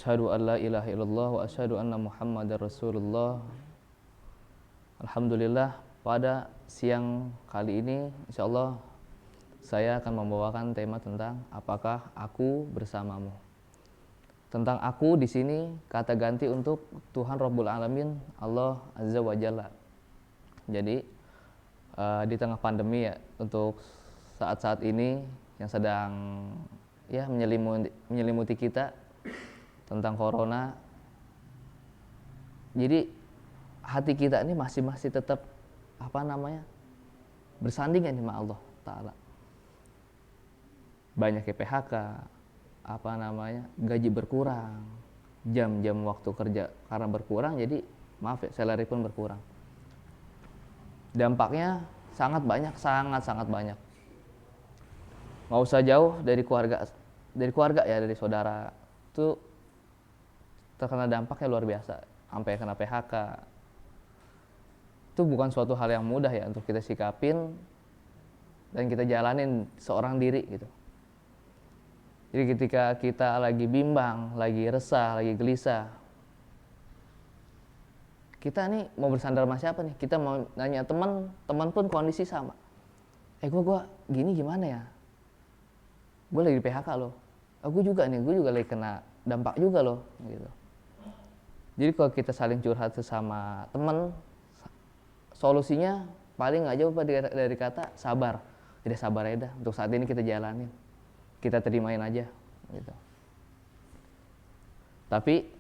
Asyhadu an la ilaha illallah wa asyhadu anna Muhammadar Rasulullah. Alhamdulillah, pada siang kali ini insyaallah saya akan membawakan tema tentang apakah aku bersamamu. Tentang aku di sini kata ganti untuk Tuhan Rabbul Alamin, Allah Azza wa Jalla. Jadi di tengah pandemi ya, untuk saat-saat ini yang sedang ya menyelimuti kita tentang corona. Jadi hati kita ini masih tetap bersanding ya sama Allah Ta'ala. Banyak PHK, gaji berkurang, jam-jam waktu kerja karena berkurang, jadi maaf ya, salary pun berkurang. Dampaknya sangat banyak. Nggak usah jauh dari keluarga ya, dari saudara itu terkena dampaknya luar biasa, sampai kena PHK. Itu bukan suatu hal yang mudah ya untuk kita sikapin dan kita jalanin seorang diri gitu. Jadi ketika kita lagi bimbang, lagi resah, lagi gelisah, kita nih mau bersandar sama siapa nih? Kita mau nanya teman pun kondisi sama. Gue gini gimana ya? Gue lagi di PHK loh. Gue juga lagi kena dampak juga loh gitu. Jadi kalau kita saling curhat sesama teman, solusinya paling nggak jauh dari kata sabar. Tidak sabar aja dah, untuk saat ini kita jalanin, kita terimain aja gitu. Tapi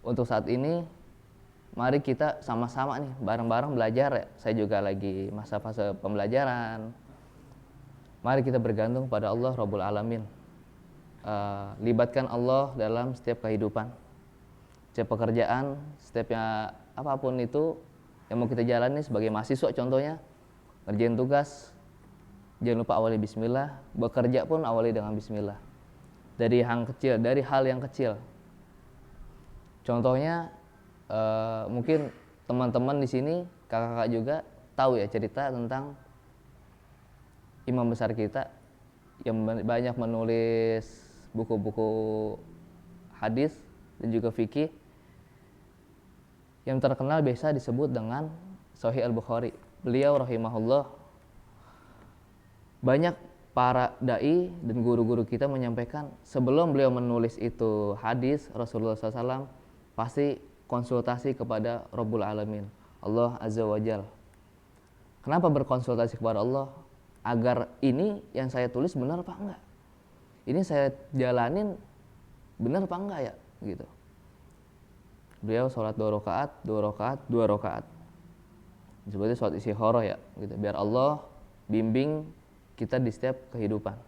untuk saat ini mari kita sama-sama nih bareng-bareng belajar ya. Saya juga lagi masa fase pembelajaran. Mari kita bergantung pada Allah Rabbul Alamin. Libatkan Allah dalam setiap kehidupan, setiap pekerjaan, setiapnya apapun itu yang mau kita jalani sebagai mahasiswa. Contohnya ngerjain tugas, jangan lupa awali bismillah. Bekerja pun awali dengan bismillah. Dari hal yang kecil. Contohnya mungkin teman-teman di sini, kakak-kakak juga tahu ya cerita tentang imam besar kita yang banyak menulis buku-buku hadis dan juga fikih, yang terkenal biasa disebut dengan Sahih Al-Bukhari. Beliau rahimahullah, banyak para dai dan guru-guru kita menyampaikan sebelum beliau menulis itu hadis Rasulullah SAW pasti konsultasi kepada Rabbul Alamin, Allah Azza wa Jal. Kenapa berkonsultasi kepada Allah? Agar ini yang saya tulis benar apa enggak, ini saya jalanin benar apa enggak ya gitu. Beliau sholat 2 rakaat seperti sholat istikharah ya gitu, biar Allah bimbing kita di setiap kehidupan.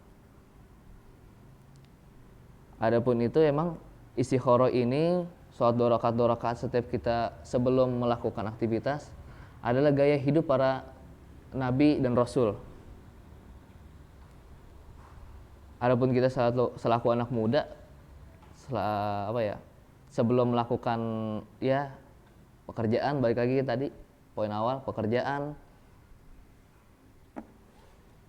Adapun itu emang istikharah ini, sholat 2 rakaat setiap kita sebelum melakukan aktivitas, adalah gaya hidup para nabi dan rasul. Adapun kita selaku anak muda, sebelum melakukan ya pekerjaan, balik lagi tadi poin awal, pekerjaan,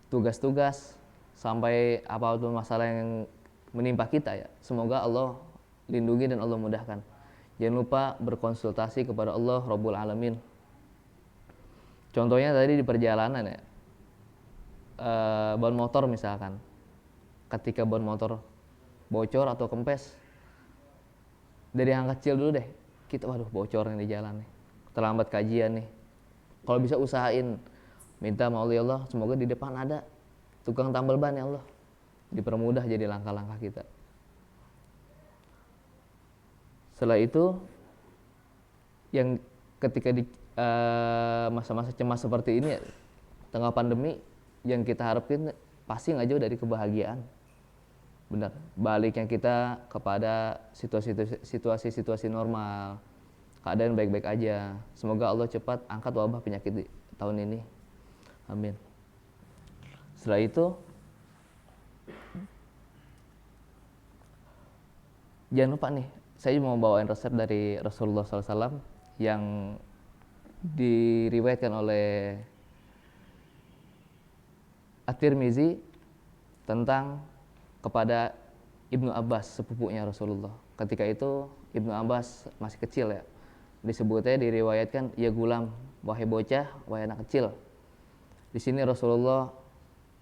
tugas-tugas, sampai apapun masalah yang menimpa kita ya, semoga Allah lindungi dan Allah mudahkan. Jangan lupa berkonsultasi kepada Allah Rabbul Alamin. Contohnya tadi di perjalanan ya, ban motor misalkan, ketika ban motor bocor atau kempes, dari yang kecil dulu deh kita, bocor nih di jalan nih, terlambat kajian nih, kalau bisa usahain minta sama Allah, semoga di depan ada tukang tambal ban ya Allah, dipermudah jadi langkah-langkah kita. Setelah itu yang ketika di masa-masa cemas seperti ini ya, tengah pandemi, yang kita harapin pasti nggak jauh dari kebahagiaan. Benar, baliknya kita kepada situasi normal, keadaan baik-baik aja. Semoga Allah cepat angkat wabah penyakit di tahun ini, amin. Setelah itu jangan lupa nih, saya mau bawain resep dari Rasulullah SAW yang diriwayatkan oleh At-Tirmizi tentang kepada Ibnu Abbas, sepupunya Rasulullah. Ketika itu Ibnu Abbas masih kecil ya. Disebutnya, diriwayatkan, ya gulam, wahai bocah, wahai anak kecil. Di sini Rasulullah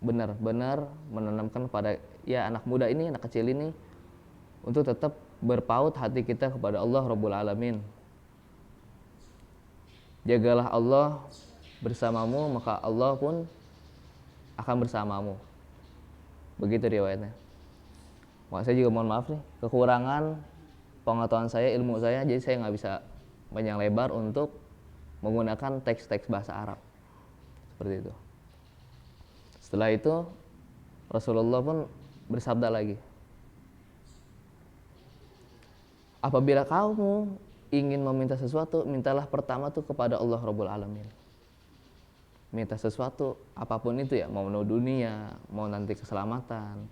benar-benar menanamkan pada ya anak muda ini, anak kecil ini, untuk tetap berpaut hati kita kepada Allah Rabbul Alamin. Jagalah Allah bersamamu, maka Allah pun akan bersamamu. Begitu riwayatnya. Saya juga mohon maaf nih, kekurangan pengetahuan saya, ilmu saya, jadi saya nggak bisa panjang lebar untuk menggunakan teks-teks bahasa Arab. Seperti itu. Setelah itu Rasulullah pun bersabda lagi, apabila kamu ingin meminta sesuatu, mintalah pertama tuh kepada Allah Rabbul Alamin. Minta sesuatu apapun itu ya, mau dunia, mau nanti keselamatan,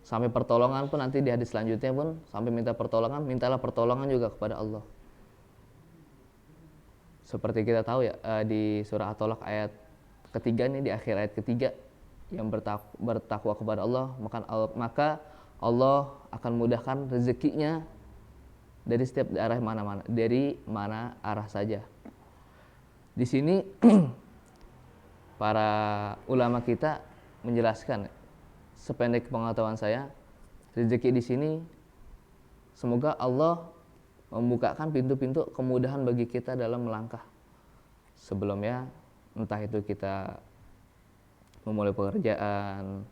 sampai pertolongan pun nanti di hadis selanjutnya pun sampai minta pertolongan, mintalah pertolongan juga kepada Allah. Seperti kita tahu ya, di surah At-Tolaq ayat ketiga nih, di akhir ayat ketiga, yang bertakwa kepada Allah, maka Allah akan mudahkan rezekinya dari setiap arah mana-mana, dari mana arah saja. Di sini para ulama kita menjelaskan, sependek pengetahuan saya, rezeki di sini semoga Allah membukakan pintu-pintu kemudahan bagi kita dalam melangkah. Sebelumnya, entah itu kita memulai pekerjaan,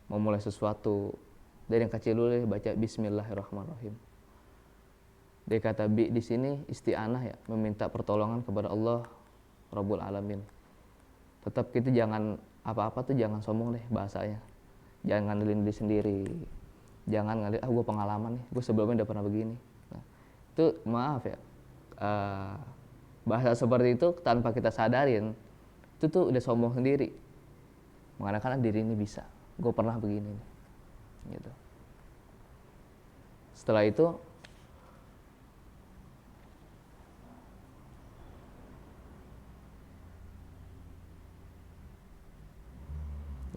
memulai sesuatu, dari yang kecil dulu baca Bismillahirrahmanirrahim. Dia kata bi di sini isti'anah ya, meminta pertolongan kepada Allah Rabbul Alamin. Tetap kita jangan apa-apa tuh jangan sombong deh bahasanya. Jangan ngandelin diri sendiri. Jangan ngandelin gue pengalaman nih, gue sebelumnya udah pernah begini. Nah, itu maaf ya. Bahasa seperti itu tanpa kita sadarin, itu tuh udah sombong sendiri. Mengatakan diri ini bisa, gue pernah begini nih. Gitu. Setelah itu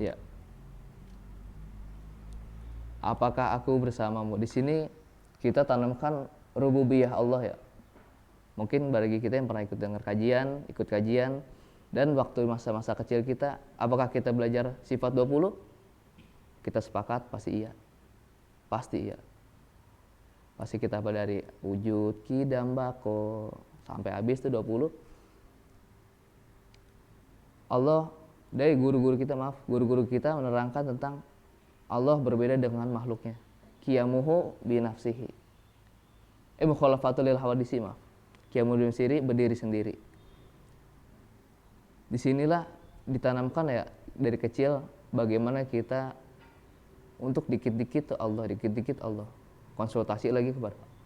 ya, apakah aku bersamamu? Di sini kita tanamkan rububiyah Allah ya. Mungkin bagi kita yang pernah ikut dengar kajian, ikut kajian, dan waktu masa-masa kecil kita, apakah kita belajar sifat 20? Kita sepakat pasti iya. Pasti iya. Pasti kita dari wujud, qidam, bako, sampai habis itu 20. Allah, dari guru-guru kita menerangkan tentang Allah berbeda dengan makhluknya. Qiyamuhu binafsihi. Mukhalafatul lil hawadisi, maaf. Qiyamuhu berdiri sendiri. Disinilah ditanamkan ya dari kecil bagaimana kita untuk dikit-dikit Allah, dikit-dikit Allah. Konsultasi lagi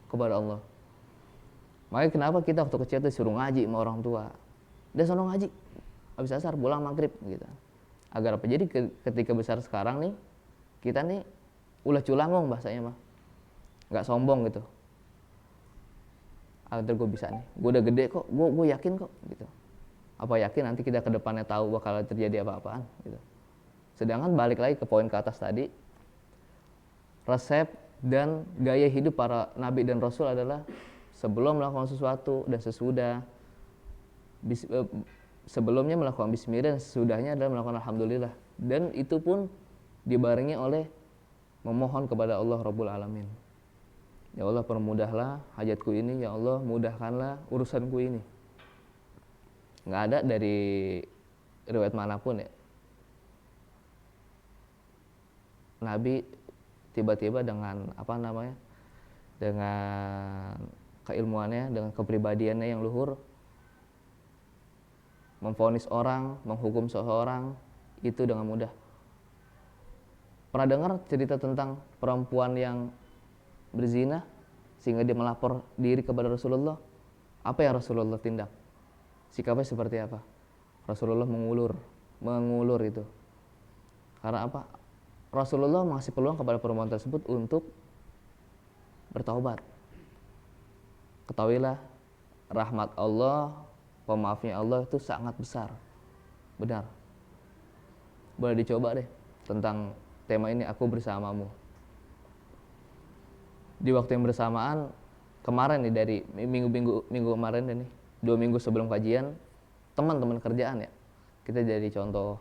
kepada Allah. Makanya kenapa kita waktu kecil tuh suruh ngaji sama orang tua. Dia sono ngaji. Habis asar pulang maghrib gitu. Agar apa? Jadi ketika besar sekarang nih, kita nih ulah culangong bahasanya mah. Enggak sombong gitu. Agar gue bisa nih. Gue udah gede kok, gue yakin kok gitu. Apa yakin nanti kita ke depannya tahu bakal terjadi apa-apaan gitu. Sedangkan balik lagi ke poin ke atas tadi, resep dan gaya hidup para nabi dan rasul adalah sebelum melakukan sesuatu dan sesudah, sebelumnya melakukan bismillah dan sesudahnya adalah melakukan alhamdulillah, dan itu pun dibarengi oleh memohon kepada Allah Rabbul Alamin. Ya Allah, permudahlah hajatku ini, ya Allah mudahkanlah urusanku ini. Nggak ada dari riwayat manapun ya Nabi tiba-tiba dengan dengan keilmuannya, dengan kepribadiannya yang luhur, memvonis orang, menghukum seseorang itu dengan mudah. Pernah dengar cerita tentang perempuan yang berzina sehingga dia melapor diri kepada Rasulullah? Apa yang Rasulullah tindak? Sikapnya seperti apa? Rasulullah mengulur itu. Karena apa? Rasulullah mengasih peluang kepada perempuan tersebut untuk bertaubat. Ketahuilah, rahmat Allah, pemaafnya Allah itu sangat besar. Benar. Boleh dicoba deh tentang tema ini, aku bersamamu. di waktu yang bersamaan kemarin nih, dari minggu kemarin nih, 2 minggu sebelum kajian, teman-teman kerjaan ya, kita jadi contoh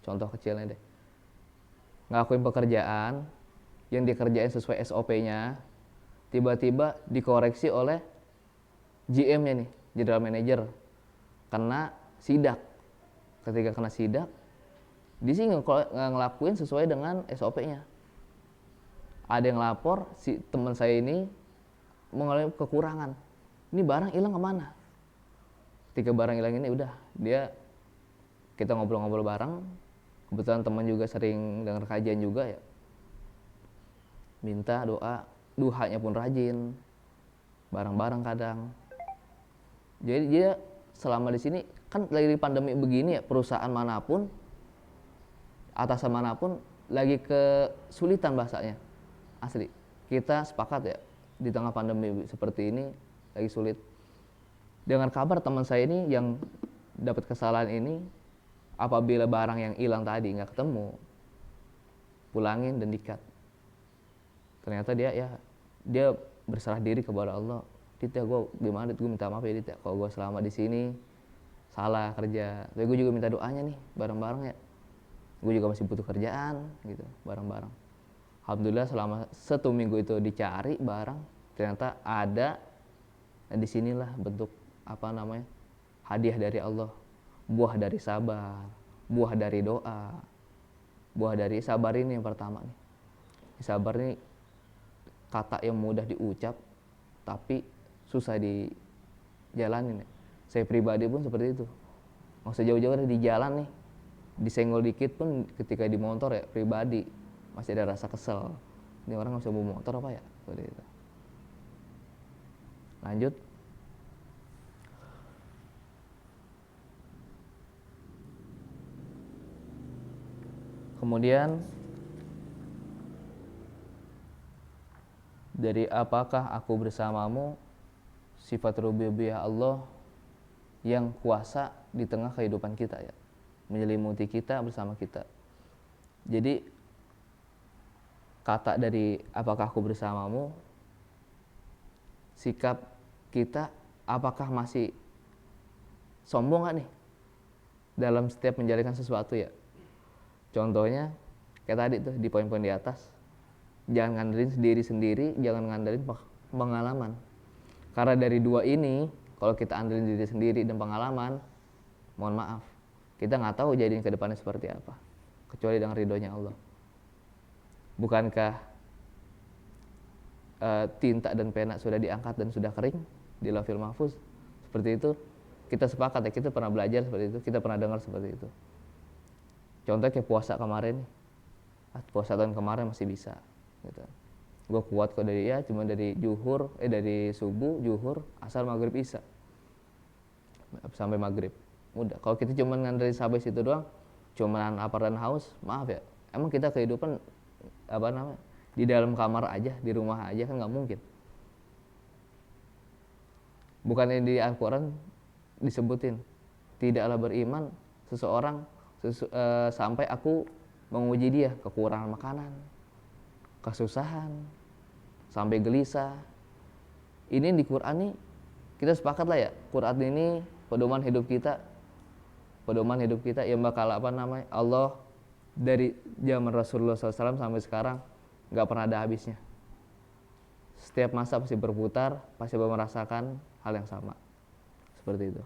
kecilnya deh, ngakuin pekerjaan yang dikerjain sesuai SOP-nya, tiba-tiba dikoreksi oleh GM-nya nih, General Manager, kena sidak. Ketika kena sidak, dia sih nggak ngelakuin sesuai dengan SOP-nya. Ada yang lapor, si teman saya ini mengalami kekurangan. Ini barang hilang kemana? Ketika barang hilang ini udah, kita ngobrol-ngobrol bareng. Kebetulan teman juga sering dengar kajian juga ya. Minta doa, duhanya pun rajin, bareng-bareng kadang. Jadi dia selama di sini kan lagi pandemi begini ya, perusahaan manapun, atasan manapun lagi kesulitan bahasanya. Asli, kita sepakat ya, di tengah pandemi seperti ini lagi sulit. Dengan kabar teman saya ini yang dapat kesalahan ini, apabila barang yang hilang tadi nggak ketemu, pulangin dan dikat. Ternyata dia berserah diri kepada Allah. Dit ya, gue gimana? Gue minta maaf ya Dit ya, kalau gue selama di sini salah kerja. Tapi gue juga minta doanya nih bareng-bareng ya. Gue juga masih butuh kerjaan gitu, bareng-bareng. Alhamdulillah selama 1 minggu itu dicari barang, ternyata ada. Dan disinilah bentuk hadiah dari Allah, buah dari sabar, buah dari doa, buah dari sabar. Ini yang pertama nih. Sabar ini kata yang mudah diucap tapi susah dijalanin ya. Saya pribadi pun seperti itu. Nggak usah jauh-jauh di jalan nih, disenggol dikit pun ketika di motor ya pribadi masih ada rasa kesel. Ini orang nggak usah bawa motor apa ya? Seperti itu. Lanjut. Kemudian dari apakah aku bersamamu, sifat rububiyah Allah yang kuasa di tengah kehidupan kita ya, menyelimuti kita, bersama kita. Jadi kata dari apakah aku bersamamu, sikap kita apakah masih sombong gak nih dalam setiap menjalankan sesuatu ya. Contohnya kayak tadi tuh di poin-poin di atas, jangan ngandelin diri sendiri, jangan ngandelin pengalaman. Karena dari dua ini, kalau kita andelin diri sendiri dan pengalaman, mohon maaf, kita nggak tahu jadinya ke depannya seperti apa, kecuali dengan ridhonya Allah. Bukankah tinta dan pena sudah diangkat dan sudah kering di Lauhil Mahfuz? Seperti itu, kita sepakat ya, kita pernah belajar seperti itu, kita pernah dengar seperti itu. Contohnya kayak puasa kemarin, puasa tahun kemarin masih bisa gitu. Gue kuat kok cuma dari subuh, zuhur, asar, maghrib, isya sampai maghrib. Udah, kalau kita cuma ngandelin sampai situ doang, cuma lapar dan haus, maaf ya, emang kita kehidupan di dalam kamar aja, di rumah aja kan nggak mungkin. Bukannya di Al-Quran disebutin, tidaklah beriman seseorang sampai aku menguji dia kekurangan makanan, kesusahan, sampai gelisah. Ini di Quran nih kita sepakat lah ya, Quran ini pedoman hidup kita yang bakal Allah dari zaman Rasulullah SAW sampai sekarang nggak pernah ada habisnya. Setiap masa pasti berputar, pasti merasakan hal yang sama seperti itu.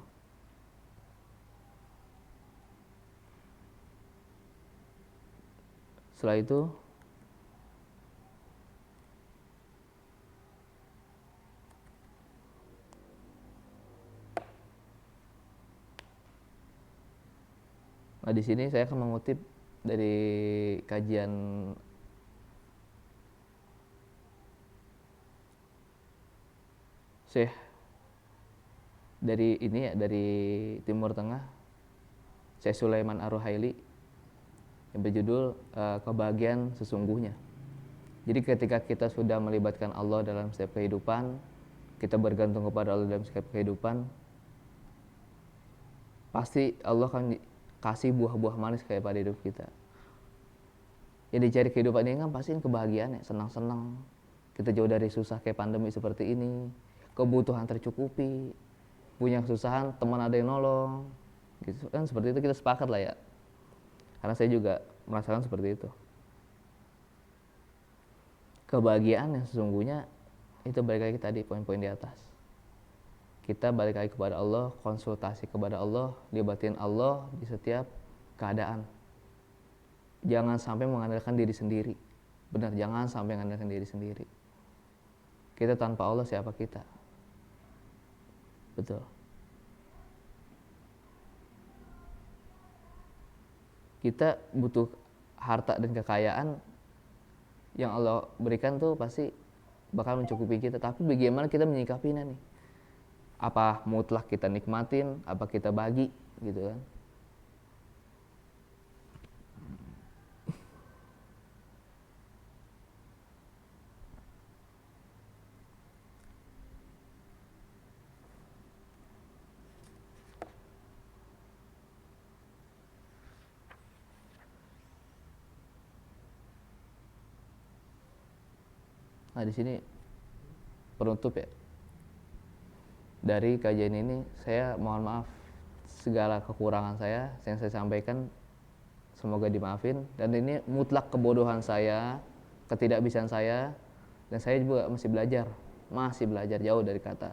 Setelah itu di sini saya akan mengutip dari kajian Syekh dari Timur Tengah, Syekh Sulaiman Ar-Ruhaili, yang berjudul Kebahagiaan Sesungguhnya. Jadi ketika kita sudah melibatkan Allah dalam setiap kehidupan, kita bergantung kepada Allah dalam setiap kehidupan, pasti Allah akan kasih buah-buah manis kayak pada hidup kita. Ya dicari kehidupan ini kan pasti kebahagiaan ya, senang-senang. kita jauh dari susah kayak pandemi seperti ini, kebutuhan tercukupi, punya kesusahan teman ada yang nolong, gitu kan, seperti itu kita sepakat lah ya. Karena saya juga merasakan seperti itu. Kebahagiaan yang sesungguhnya itu balik lagi tadi poin-poin di atas. Kita balik lagi kepada Allah, konsultasi kepada Allah, libatin Allah di setiap keadaan. Jangan sampai mengandalkan diri sendiri. Benar, jangan sampai mengandalkan diri sendiri. Kita tanpa Allah siapa kita? Betul. Kita butuh harta dan kekayaan yang Allah berikan tuh pasti bakal mencukupi kita. Tapi bagaimana kita menyikapinya nih? Apa mutlak kita nikmatin, apa kita bagi, gitu kan? Nah di sini penutup ya. Dari kajian ini saya mohon maaf segala kekurangan saya yang saya sampaikan, semoga dimaafin. Dan ini mutlak kebodohan saya, ketidakbisaan saya, dan saya juga masih belajar jauh dari kata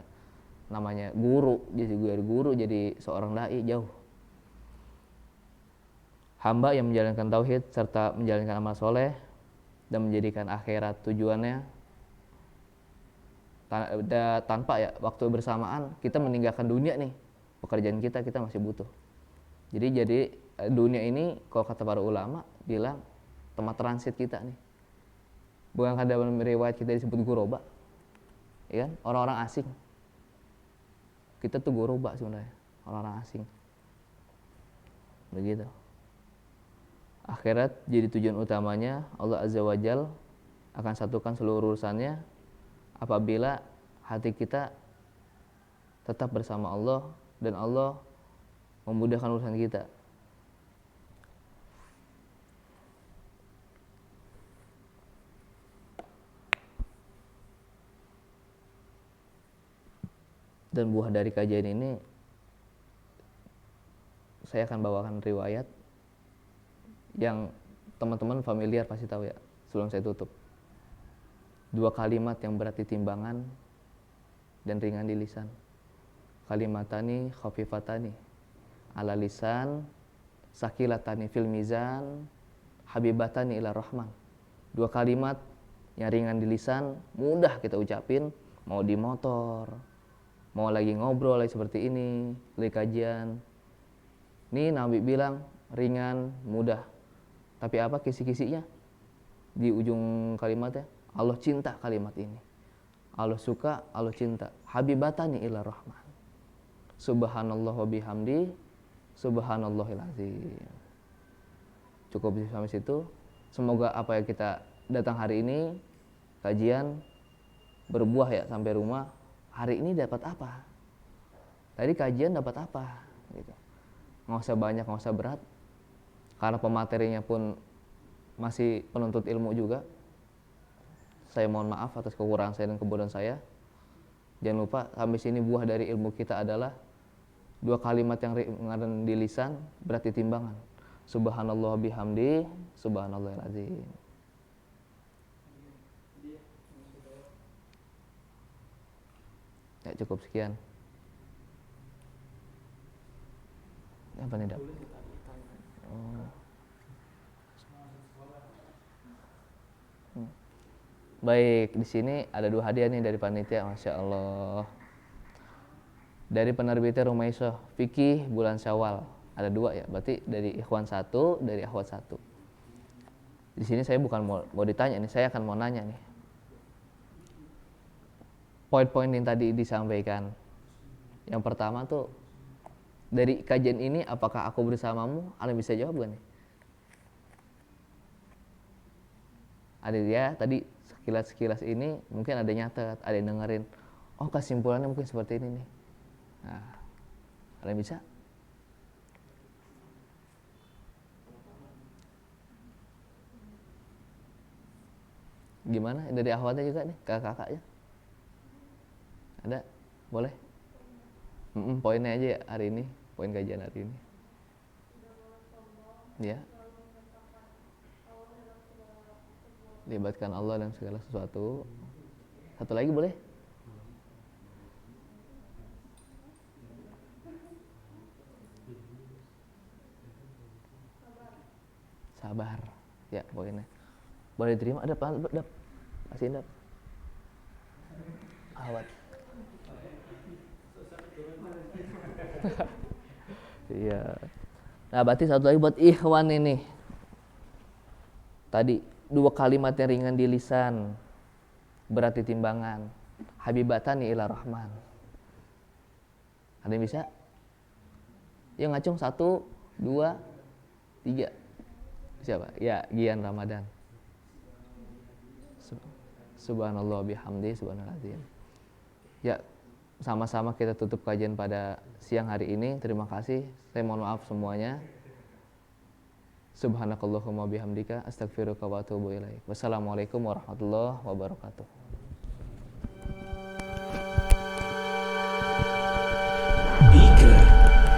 namanya guru. Jadi guru jadi seorang dai jauh. Hamba yang menjalankan tauhid serta menjalankan amal soleh dan menjadikan akhirat tujuannya, tanpa ya waktu bersamaan kita meninggalkan dunia nih, pekerjaan kita masih butuh. Jadi dunia ini kalau kata para ulama bilang tempat transit kita nih. Bukan dalam riwayat kita disebut guroba, ya kan? Orang-orang asing. Kita tuh guroba sebenarnya, orang-orang asing. Begitu. Akhirat jadi tujuan utamanya. Allah Azza wa Jal akan satukan seluruh urusannya apabila hati kita tetap bersama Allah dan Allah memudahkan urusan kita. Dan buah dari kajian ini saya akan bawakan riwayat yang teman-teman familiar pasti tahu ya sebelum saya tutup. 2 kalimat yang berat di timbangan dan ringan di lisan. Kalimatani khafifatani ala lisan, sakilatani fil mizan, habibatani ila rahman. 2 kalimat yang ringan di lisan, mudah kita ucapin, mau di motor, mau lagi ngobrol lagi seperti ini, lagi kajian. Ini Nabi bilang ringan, mudah. Tapi apa kisi-kisinya? Di ujung kalimatnya, Allah cinta kalimat ini. Allah suka, Allah cinta. Habibatani ila rahman. Subhanallah wa bihamdi, subhanallahil azim. Cukup sampai situ. Semoga apa yang kita datang hari ini, kajian, berbuah ya sampai rumah. Hari ini dapat apa? Tadi kajian dapat apa? Gitu. Nggak usah banyak, nggak usah berat. Karena pematerinya pun masih penuntut ilmu juga. Saya mohon maaf atas kekurangan saya dan kebodohan saya. Jangan lupa sampai sini buah dari ilmu kita adalah 2 kalimat yang ringan di lisan, berat di timbangan. Subhanallah bihamdi, subhanallahil azim. Ya cukup sekian. Apa nih, Dap? Oh. Baik, di sini ada 2 hadiah nih dari panitia, Masya Allah. Dari penerbitnya Rumaiso, Fikih Bulan Syawal. Ada 2 ya, berarti dari ikhwan 1, dari akhwat 1. Di sini saya bukan mau ditanya nih, saya akan mau nanya nih. Poin-poin yang tadi disampaikan. Yang pertama tuh, dari kajian ini apakah aku bersamamu? Anda bisa jawab gak nih? Ada dia tadi sekilas ini mungkin ada nyatet, ada yang dengerin. Oh kesimpulannya mungkin seperti ini nih. Nah, ada yang bisa? Gimana dari akhwatnya juga nih, kakak-kakaknya? Ada? Boleh? Poinnya aja ya hari ini, poin kajian hari ini. Ya. Libatkan Allah dalam segala sesuatu. Satu lagi boleh? Sabar. Ya, poinnya. Boleh diterima? Ada Masih ada. Awat. Iya. Nah, berarti satu lagi buat ikhwan ini. Tadi 2 kalimat yang ringan di lisan, berat di timbangan. Habibatani ila rahman. Ada yang bisa? Yang ngacung 1, 2, 3. Siapa? Ya, Gian Ramadan. Subhanallah bihamdi subhanallazim. Ya, sama-sama kita tutup kajian pada siang hari ini. Terima kasih. Saya mohon maaf semuanya. Subhanakallahumma bihamdika astaghfiruka wa atubu ilaik. Wassalamualaikum warahmatullahi wabarakatuh.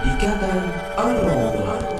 Ikatan Ar-Ramadan.